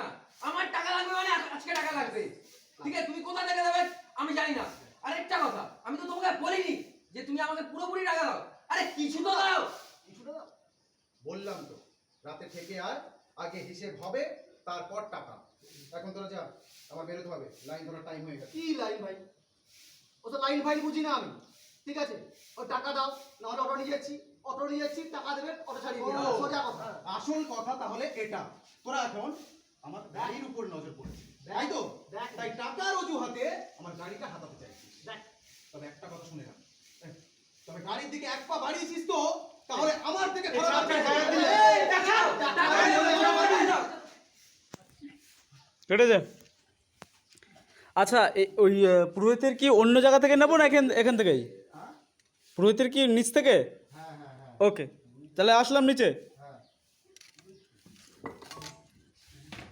না, আমার টাকা লাগবে মানে আজকে টাকা লাগবে। ঠিক আছে, তুমি কোথা থেকে দেবে আমি জানি না। আরেকটা কথা, আমি তো তোমাকে বলিনি যে তুমি আমাকে পুরোপুরি টাকা দাও। আরে কিছু তো দাও। কিছুটা দাও। বললাম তো রাতে থেকে আয়, আগে হিসেব হবে তারপর টাকা। এখন তোরা যা, আমার বেরোতে হবে, লাইন ধরার টাইম হয়ে গেছে। কি লাইন ভাই? ও তো লাইন ফাইন বুঝি না আমি। ঠিক আছে, ও টাকা দাও, নাহলে অটো নিয়ে যাচ্ছি, টাকা দেবে, অটো ছাড়িয়ে দিয়ে যাবে। সোজা কথা। আসল কথা তাহলে এটা, তোরা এখন আমার গাড়ির উপর নজর পড়েছে, তাই তো? দেখ। তাই টাকার অজুহাতে আমার গাড়িটা হাতাতে চাইছিস। দেখ, তবে একটা কথা শুনে রাখ, তবে গাড়ির দিকে এক পা বাড়িয়েছিস তো তাহলে আমার থেকে এই খারাপ সামনে কাজ গায়ে করবি। দিলে। এই টাকা টাকা দাও। কেটে যা। আচ্ছা ওই পুরোহিতের কি অন্য জায়গা থেকে নেবো না এখান এখান থেকেই? পুরোহিতের কি নিচ থেকে? হ্যাঁ হ্যাঁ হ্যাঁ। ওকে, তাহলে আসলাম নিচে।